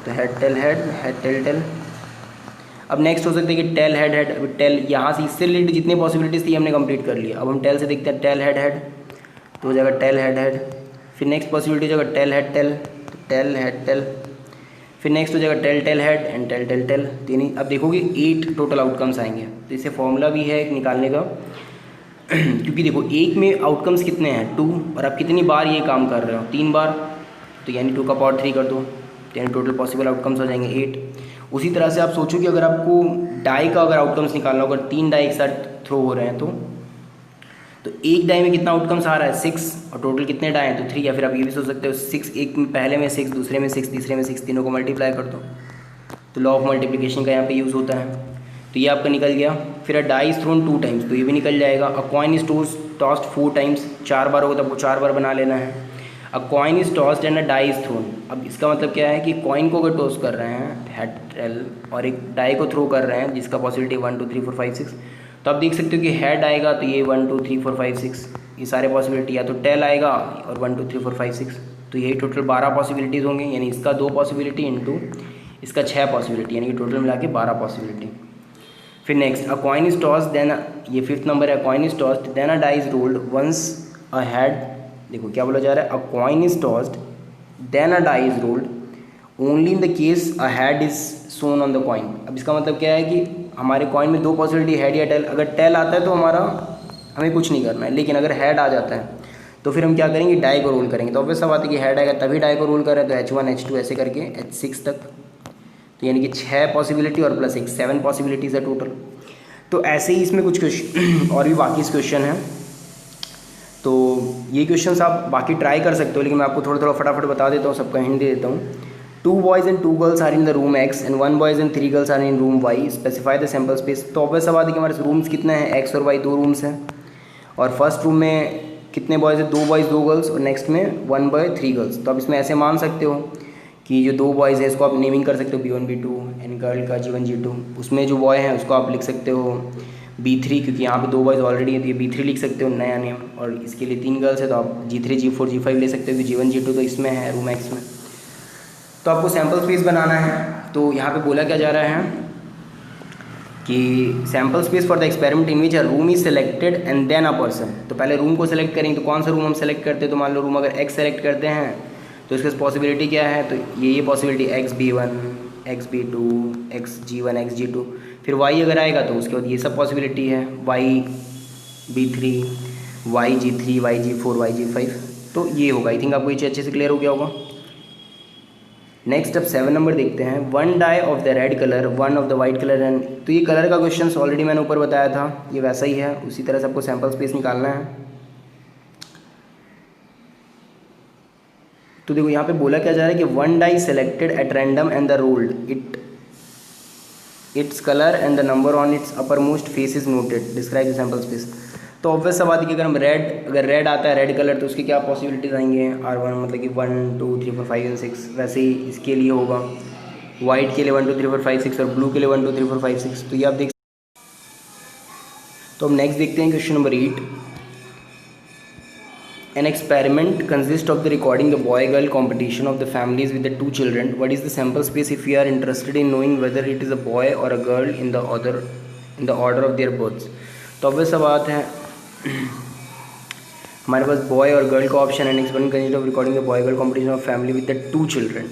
तो head tail head, head tail tail. अब नेक्स्ट हो सकता है कि टेल हेड हेड, अब टेल यहाँ से इससे रिलेटेड जितनी पॉसिबिलिटीज़ थी हमने कंप्लीट कर लिया। अब हम टेल से देखते हैं टेल हेड हेड, तो हो जाएगा टेल हेड हेड। फिर नेक्स्ट पॉसिबिलिटी हो जाएगा टेल हेड टेल, तो टेल हेड टेल। फिर नेक्स्ट हो जाएगा tail tail head and tail tail tail. तीन, अब देखोगे 8 टोटल आउटकम्स आएंगे। तो इससे फॉर्मूला भी है एक निकालने का क्योंकि देखो एक में आउटकम्स कितने हैं 2, और आप कितनी बार ये काम कर रहे हो 3 बार, तो यानी 2 का पावर 3 कर दो, तो यानी टोटल पॉसिबल आउटकम्स हो जाएंगे 8। उसी तरह से आप सोचो कि अगर आपको डाई का अगर आउटकम्स निकालना हो, अगर 3 डाई एक साथ थ्रो हो रहे हैं तो एक डाई में कितना आउटकम्स आ रहा है 6, और टोटल कितने डाई हैं तो 3। या फिर आप ये भी सोच सकते हो 6, एक में पहले में 6, दूसरे में 6, तीसरे में 6, तीनों को मल्टीप्लाई कर दो, तो लॉ ऑफ मल्टीप्लिकेशन का यहाँ पे यूज़ होता है। तो ये आपका निकल गया। फिर a die is thrown 2 times, तो ये भी निकल जाएगा। A coin is tossed 4 times, 4 बार होगा तो आपको 4 बार बना लेना है। A coin is tossed and a die is thrown, अब इसका मतलब क्या है कि कॉइन को अगर टॉस कर रहे हैं हेड टेल और एक डाई को थ्रो कर रहे हैं जिसका पॉसिबिलिटी 1 2 3 4 5 6, तो आप देख सकते हो कि हेड आएगा तो ये 1 2 3 4 5 6, ये सारे पॉसिबिलिटी, या तो टेल आएगा और 1 2 3 4 5 6, तो यही टोटल 12 पॉसिबिलिटीज़ होंगे। यानी इसका 2 पॉसिबिलिटी इंटू इसका 6 पॉसिबिलिटी, यानी कि टोटल मिला के 12 पॉसिबिलिटी। फिर next, a coin is tossed then, ये 5th नंबर है, coin is tossed then a die is rolled once a head. देखो क्या बोला जा रहा है, a coin is tossed then a die is rolled only in the case a head is shown on the coin. अब इसका मतलब क्या है कि हमारे कॉइन में 2 पॉसिबिलिटी, हेड या टेल। अगर टेल आता है तो हमें कुछ नहीं करना है, लेकिन अगर हेड आ जाता है तो फिर हम क्या करेंगे, डाई को रोल करेंगे। तो ऑब्वियस सा बात है कि हेड आएगा तभी डाई को रोल कर रहे हैं, तो H1 H2 ऐसे करके H6 तक, तो यानी कि 6 पॉसिबिलिटी और प्लस 1 7 पॉसिबिलिटीज़ है टोटल। तो ऐसे ही इसमें कुछ क्वेश्चन और भी बाकी क्वेश्चन हैं, तो ये क्वेश्चंस आप बाकी ट्राई कर सकते हो, लेकिन मैं आपको थोड़ा थोड़ा फटाफट बता देता हूँ, सबका हिंट दे देता हूँ। 2 boys and 2 girls are in the room X and 1 boys and 3 girls are in room Y. Specify the sample space। तो ऑब्वियस सा बात है कि हमारे रूम्स कितने हैं, X और Y 2 रूम्स हैं, और फर्स्ट रूम में कितने बॉयज़ है, 2 बॉयज़ 2 गर्ल्स, और नेक्स्ट में 1 बॉय 3 गर्ल्स। तो आप इसमें ऐसे मान सकते हो कि जो 2 बॉयज़ है इसको आप नेमिंग कर सकते हो B1 B2, एंड गर्ल का G1 G2। उसमें जो बॉय है उसको आप लिख सकते हो B3, क्योंकि यहाँ पे 2 बॉयज़ ऑलरेडी है तो ये B3 लिख सकते हो नया नेम। और इसके लिए 3 गर्ल्स है तो आप G3 G4 G5 ले सकते हो, G1 G2 तो इसमें है रूम एक्स में। तो आपको सैम्पल स्पेस बनाना है। तो यहाँ पे बोला क्या जा रहा है कि sample space for the experiment in which a room is selected and then a person. तो पहले रूम को सेलेक्ट करेंगे, तो कौन सा रूम हम सेलेक्ट करते हैं, तो मान लो रूम अगर एक्स सेलेक्ट करते हैं तो इसकी पॉसिबिलिटी क्या है, तो ये possibility XB1 XB2 XG1 XG2। फिर वाई अगर आएगा तो उसके बाद ये सब पॉसिबिलिटी है YB3 YG3 YG4 YG5। तो ये होगा। आई थिंक आपको ये चीज़ अच्छे से क्लियर हो गया होगा। नेक्स्ट अब 7 नंबर देखते हैं। 1 die of the red colour 1 of the white colour and. तो ये कलर का क्वेश्चन ऑलरेडी मैंने ऊपर बताया था, ये वैसा ही है, उसी तरह से आपको सैम्पल स्पेस निकालना है। तो देखो यहाँ पे बोला क्या जा रहा है कि 1 die selected at random and the rolled its colour and the number on its uppermost face is noted, describe the sample space. तो ऑब्वियस सा बात है कि अगर रेड आता है रेड कलर, तो उसकी क्या पॉसिबिलिटीज़ आएंगे R1, मतलब कि 1 2 3 4 5 एंड 6। वैसे ही इसके लिए होगा, वाइट के लिए 1 2 3 4 5 6 और ब्लू के लिए 1 2 3 4 5 6। तो ये आप देख। तो हम नेक्स्ट देखते हैं question number 8। An experiment consist of the recording the boy girl competition of the families with the 2 children. What is the sample space if you are interested in knowing whether it is a boy or a girl in the order of their births. तो obvious सा बात है हमारे पास boy और girl का option है। Next one consist of recording the boy girl competition of family with the 2 children.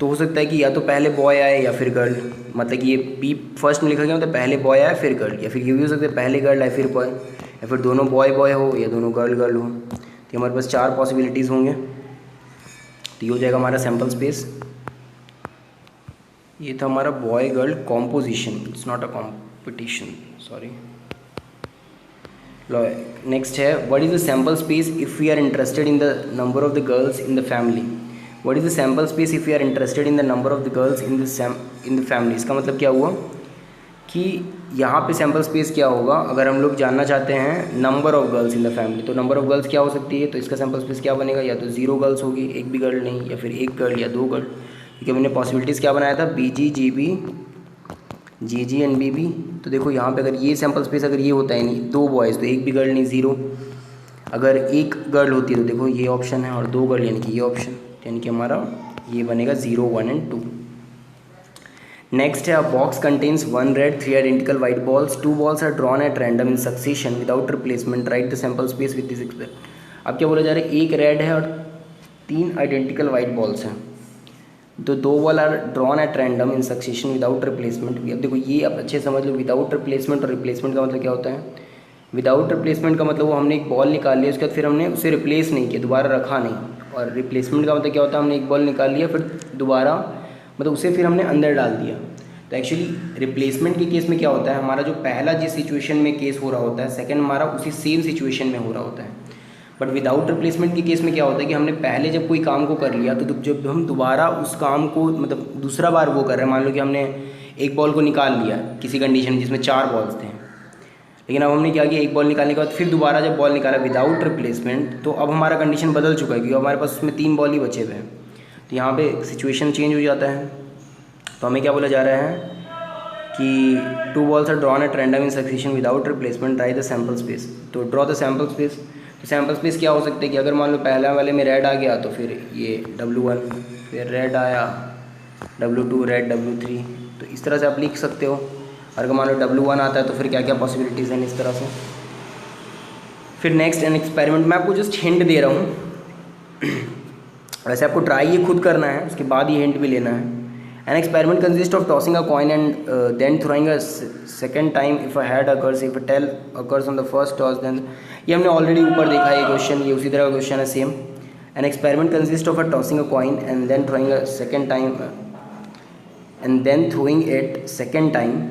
तो हो सकता है कि या तो पहले बॉय आए या फिर गर्ल, मतलब कि ये बी फर्स्ट में लिखा गया मतलब पहले बॉय आए फिर गर्ल, या फिर ये भी हो सकता है पहले गर्ल आए फिर बॉय, या फिर दोनों बॉय बॉय हो या दोनों गर्ल गर्ल हो। तो हमारे पास 4 पॉसिबिलिटीज़ होंगे। तो ये हो जाएगा हमारा सैम्पल स्पेस। ये था हमारा boy girl composition, it's not a competition, sorry. Next है what is the sample space if we are interested in the number of the girls in the family. What is the sample space if we are interested in the number of the girls in the family. इसका मतलब क्या हुआ कि यहाँ पे sample space क्या होगा, अगर हम लोग जानना चाहते हैं number of girls in the family, तो नंबर ऑफ गर्ल्स क्या हो सकती है, तो इसका सैम्पल स्पेस क्या बनेगा, या तो 0 गर्ल्स होगी, एक भी गर्ल नहीं, या फिर 1 गर्ल या 2 गर्ल। क्योंकि हमने पॉसिबिलिटीज़ क्या बनाया था, BG GB GG and BB। तो देखो यहाँ पे अगर ये सैम्पल स्पेस अगर ये होता है नहीं 2 बॉयज़ तो एक भी गर्ल नहीं 0। अगर 1 गर्ल होती है तो देखो ये ऑप्शन है, और 2 गर्ल यानी कि ये ऑप्शन, यानी कि हमारा ये बनेगा 0 1 एंड 2। नेक्स्ट है a box contains 1 red 3 identical white balls, 2 balls are drawn at random in succession without replacement, write the sample space with this experiment. अब क्या बोला जा रहा है, 1 रेड है और 3 आइडेंटिकल वाइट बॉल्स हैं, तो 2 ball are drawn at random in succession without replacement. अब देखो ये आप अच्छे समझ लो, विदाउट रिप्लेसमेंट और रिप्लेसमेंट का मतलब क्या होता है। विदाउट रिप्लेसमेंट का मतलब वो हमने एक बॉल निकाल लिया, उसके बाद फिर हमने उसे रिप्लेस नहीं किया, दोबारा रखा नहीं। और रिप्लेसमेंट का मतलब क्या होता है, हमने एक बॉल निकाल लिया फिर दोबारा मतलब उसे फिर हमने अंदर डाल दिया। तो एक्चुअली रिप्लेसमेंट के केस में क्या होता है, हमारा जो पहला जिस सिचुएशन में केस हो रहा होता है, सेकंड हमारा उसी सेम सिचुएशन में हो रहा होता है। बट विदाउट रिप्लेसमेंट के केस में क्या होता है कि हमने पहले जब कोई काम को कर लिया तो जब हम दोबारा उस काम को मतलब दूसरा बार वो कर रहे हैं, मान लो कि हमने एक बॉल को निकाल लिया किसी कंडीशन में जिसमें 4 बॉल्स थे, लेकिन अब हमने क्या किया, एक बॉल निकालने के बाद फिर दोबारा जब बॉल निकाला विदाउट रिप्लेसमेंट, तो अब हमारा कंडीशन बदल चुका है क्योंकि हमारे पास उसमें 3 बॉल ही बचे हुए हैं। तो यहाँ पे सिचुएशन चेंज हो जाता है। तो हमें क्या बोला जा रहा है कि 2 balls are drawn at random in succession without replacement, draw the sample space. तो ड्रॉ द सैम्पल स्पेस। तो सैम्पल स्पेस क्या हो सकता है कि अगर मान लो पहला वाले में रेड आ गया तो फिर ये W1, फिर रेड आया W2, रेड W3, तो इस तरह से आप लिख सकते हो। और अगर मान लो W1 आता है तो फिर क्या क्या पॉसिबिलिटीज़ हैं इस तरह से। फिर नेक्स्ट एन एक्सपेरिमेंट, मैं आपको जस्ट हिंट दे रहा हूँ, वैसे आपको ट्राई ये खुद करना है, उसके बाद ये हिंट भी लेना है। An experiment consist of tossing a coin and then throwing a second time if a head occurs, if a tail occurs on the first toss then. ये हमने ऑलरेडी ऊपर देखा है ये क्वेश्चन, ये उसी तरह का क्वेश्चन है same. An experiment consist of a tossing a coin and then throwing a second time and then throwing it second time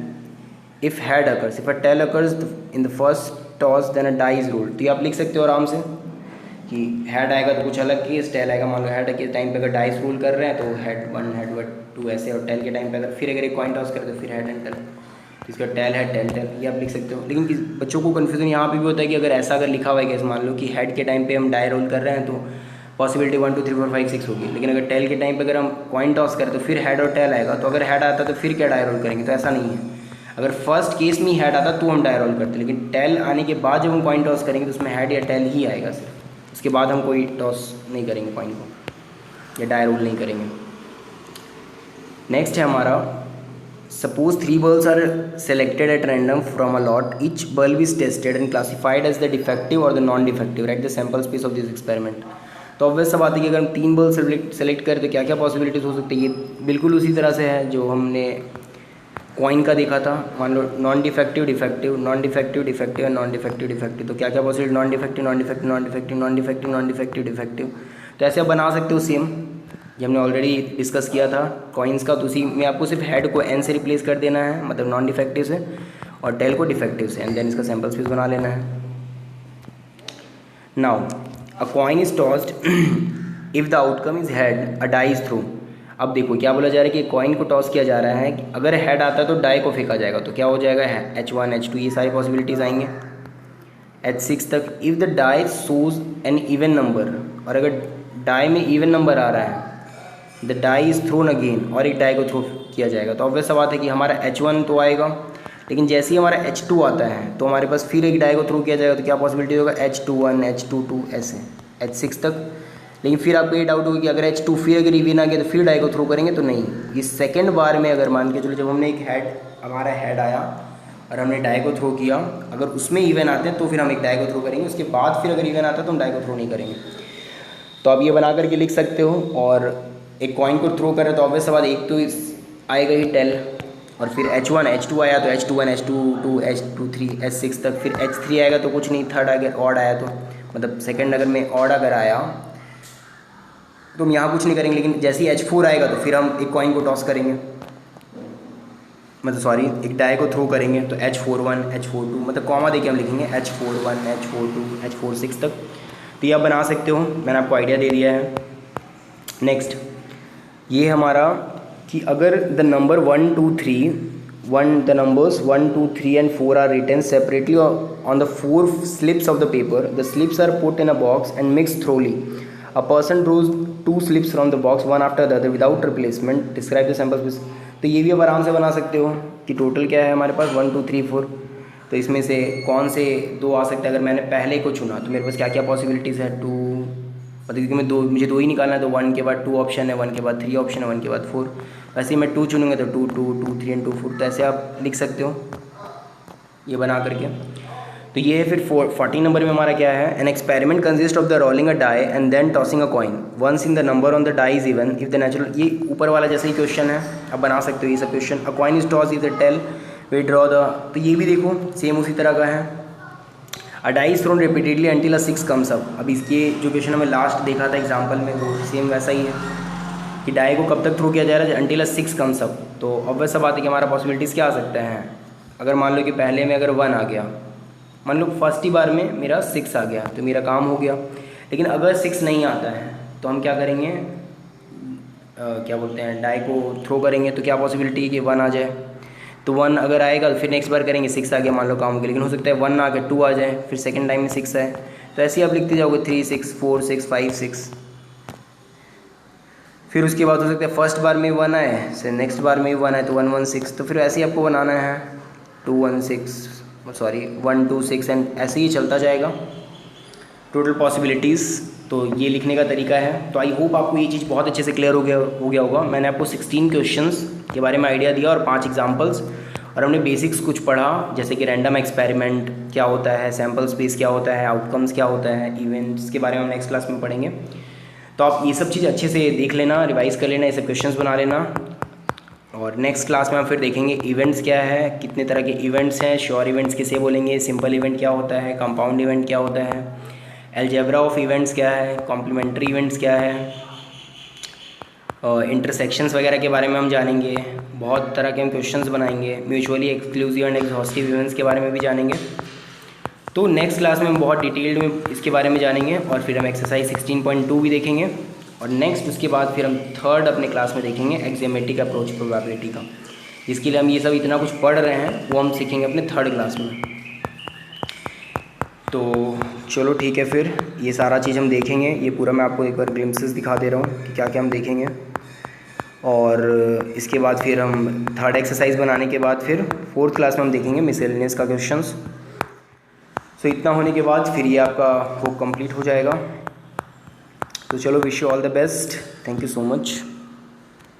if head occurs, if a tail occurs in the first toss then a die is rolled. तो ये आप लिख सकते हो आराम से कि head आएगा तो कुछ अलग केस, टेल आएगा, मान लो हेड के टाइम पे अगर डाइस रोल कर रहे हैं तो हेड 1 हेड 2 ऐसे, और टेल के टाइम पे अगर फिर एक कॉइन टॉस कर दो फिर हेड एंड टेल। इसका टेल है टेल टेल, ये आप लिख सकते हो। लेकिन बच्चों को कन्फ्यूजन यहाँ पे भी होता है कि अगर ऐसा अगर लिखा हुआ है, कैसे मान लो कि हेड के टाइम पे हम डाई रोल कर रहे हैं तो पॉसिबिलिटी 1 2 3 4 5 6 होगी, लेकिन अगर टेल के टाइम पे अगर हम कॉइन टॉस करें तो फिर हेड और टेल आएगा, तो अगर हेड आता तो फिर क्या डाई रोल करेंगे, तो ऐसा नहीं है। अगर फर्स्ट केस में हेड आता तो हम डाई रोल करते, लेकिन टेल आने के बाद जब हम कॉइन टॉस करेंगे तो उसमें हेड या टेल ही आएगा सिर्फ, उसके बाद हम कोई टॉस नहीं करेंगे कॉइन को या डाई रोल नहीं करेंगे। नेक्स्ट है हमारा, suppose 3 bulbs are selected at random from a lot, each bulb is tested and classified as the defective or the non-defective, write the sample space of this experiment। तो obvious सा बात है कि अगर हम 3 बल्ब सेलेक्ट करें तो क्या क्या पॉसिबिलिटीज़ हो सकती है। ये बिल्कुल उसी तरह से है जो हमने कॉइन का देखा था। मान लो non defective defective, non defective defective, non defective defective, तो क्या क्या possibility, non defective non defective non defective non defective non defective defective. तो ऐसे आप बना सकते हो सेम, ये हमने ऑलरेडी डिस्कस किया था कॉइन्स का। तो उसी में आपको सिर्फ हेड को एन से रिप्लेस कर देना है, मतलब नॉन डिफेक्टिव से, और टेल को डिफेक्टिव से, एंड देन इसका सैम्पल स्पेस बना लेना है। Now a coin is tossed if the outcome is head, a die is threw. अब देखो क्या बोला जा रहा है कि कॉइन को टॉस किया जा रहा है कि अगर हेड आता है तो डाई को फेंका जाएगा, तो क्या हो जाएगा, H1 H2, ये सारी पॉसिबिलिटीज़ आएंगे H6 तक। If the die shows an even number, और अगर डाई में इवन नंबर आ रहा है, the die is thrown again, और एक डाई को थ्रो किया जाएगा। तो ऑब्वियस सा बात है कि हमारा H1 तो आएगा, लेकिन जैसे ही हमारा H2 आता है तो हमारे पास फिर एक डाई को थ्रो किया जाएगा, तो क्या पॉसिबिलिटी होगा, H21 H22 ऐसे H6 तक। लेकिन फिर आपको ये डाउट होगा कि अगर H2 फिर अगर इवन आ गया तो फिर डाई को थ्रो करेंगे, तो नहीं। इस सेकेंड बार में अगर मान के चलो जब हमने एक हेड, हमारा हेड आया और हमने डाई को थ्रो किया, अगर उसमें इवन आते हैं तो फिर हम एक डाई को थ्रो करेंगे, उसके बाद फिर अगर इवन आता है तो हम डाई को थ्रो नहीं करेंगे। तो आप ये बना करके लिख सकते हो। और एक कॉइन को थ्रो करें तो ऑब्वियस बात, एक तो आएगा ही टेल, और फिर H1 H2 आया तो H21 H22 H23 H6 तक, फिर H3 आएगा तो कुछ नहीं, थर्ड अगर ऑड आया तो, मतलब सेकंड अगर में ऑड अगर आया तो हम यहाँ कुछ नहीं करेंगे। लेकिन जैसे ही H4 आएगा तो फिर हम एक कॉइन को टॉस करेंगे, मतलब सॉरी एक डाई को थ्रो करेंगे, तो H41 H42, मतलब कॉमा देके हम लिखेंगे H41 H42 H46 तक। तो ये आप बना सकते हो, मैंने आपको आइडिया दे दिया है। नेक्स्ट ये हमारा कि अगर the number 1 2 3 the numbers 1 2 3 and 4 are written separately on the 4 slips of the paper, the slips are put in a box and mixed thoroughly, a person draws 2 slips from the box one after the other without replacement, describe the sample space। तो ये भी आप आराम से बना सकते हो कि टोटल क्या है हमारे पास 1 2 3 4, तो इसमें से कौन से 2 आ सकते हैं। अगर मैंने पहले को चुना तो मेरे पास क्या क्या पॉसिबिलिटीज़ है, 2, मतलब क्योंकि मुझे 2 ही निकालना है, तो 1 के बाद 2 ऑप्शन है, 1 के बाद 3 ऑप्शन है, 1 के बाद 4। वैसे ही मैं 2 चुनूँगा तो 2 2 2 3 and 2 4, तो ऐसे आप लिख सकते हो ये बना करके। तो ये है फिर 14 नंबर में हमारा क्या है, an experiment consist of the rolling a die and then tossing a coin once in the number on the die is even if the natural, ये ऊपर वाला जैसे ही क्वेश्चन है आप बना सकते हो ये सब question. A coin is toss if the tail we draw the, तो ये भी देखो सेम उसी तरह का है। A die is thrown repeatedly until a 6 comes up. अब इसके जो क्वेश्चन हमें लास्ट देखा था एग्जाम्पल में वो सेम वैसा ही है कि डाई को कब तक थ्रो किया जा रहा है, अंटिल अ 6 कम्स अप। तो ऑब्वियस सा बात है कि हमारा पॉसिबिलिटीज़ क्या आ सकते हैं, अगर मान लो कि पहले में अगर 1 आ गया, मान लो फर्स्ट ही बार में मेरा 6 आ गया तो मेरा काम हो गया। लेकिन अगर 6 नहीं आता है तो हम क्या करेंगे, क्या बोलते हैं, डाई को थ्रो करेंगे, तो क्या पॉसिबिलिटी है कि 1 आ जाए। तो 1 अगर आएगा तो फिर नेक्स्ट बार करेंगे, 6 आ गया मान लो काम हो गया। लेकिन हो सकता है 1 आ गया 2 आ जाए, फिर सेकंड टाइम में 6 आए, तो ऐसे ही आप लिखते जाओगे 3 6 4 6 5 6। फिर उसके बाद हो सकता है फर्स्ट बार में 1 आए, फिर नेक्स्ट बार में 1 आए तो 1 1 6। तो फिर ऐसे ही आपको बनाना है 2 1 2 6 एंड ऐसे ही चलता जाएगा टोटल पॉसिबिलिटीज़। तो ये लिखने का तरीका है। तो आई होप आपको ये चीज़ बहुत अच्छे से क्लियर हो गया होगा। मैंने आपको 16 क्वेश्चंस के बारे में आइडिया दिया और 5 एग्जांपल्स, और हमने बेसिक्स कुछ पढ़ा जैसे कि रैंडम एक्सपेरिमेंट क्या होता है, सैम्पल स्पेस क्या होता है, आउटकम्स क्या होता है, इवेंट्स के बारे में हम नेक्स्ट क्लास में पढ़ेंगे। तो आप ये सब चीज़ अच्छे से देख लेना, रिवाइज़ कर लेना, ये सब क्वेश्चंस बना लेना। और नेक्स्ट क्लास में हम फिर देखेंगे इवेंट्स क्या है, कितने तरह के इवेंट्स हैं, श्योर इवेंट्स किसे बोलेंगे, सिंपल इवेंट क्या होता है, कंपाउंड इवेंट क्या होता है, अलजेब्रा ऑफ इवेंट्स क्या है, कॉम्प्लीमेंट्री इवेंट्स क्या है, इंटरसेक्शंस वगैरह के बारे में हम जानेंगे। बहुत तरह के हम क्वेश्चंस बनाएंगे, mutually exclusive and exhaustive events के बारे में भी जानेंगे। तो नेक्स्ट क्लास में हम बहुत डिटेल्ड में इसके बारे में जानेंगे, और फिर हम एक्सरसाइज 16.2 भी देखेंगे, और नेक्स्ट उसके बाद फिर हम थर्ड अपने क्लास में देखेंगे एक्सियोमेटिक अप्रोच प्रोबेबिलिटी का। जिसके लिए हम ये सब इतना कुछ पढ़ रहे हैं वो हम सीखेंगे अपने थर्ड क्लास में। तो चलो ठीक है, फिर ये सारा चीज़ हम देखेंगे। ये पूरा मैं आपको एक बार ग्लिम्पसेस दिखा दे रहा हूँ कि क्या क्या हम देखेंगे। और इसके बाद फिर हम थर्ड एक्सरसाइज बनाने के बाद फिर फोर्थ क्लास में हम देखेंगे मिसलेनियस का क्वेश्चंस। सो इतना होने के बाद फिर ये आपका बुक कंप्लीट हो जाएगा। तो चलो, wish you all the best, thank you so much.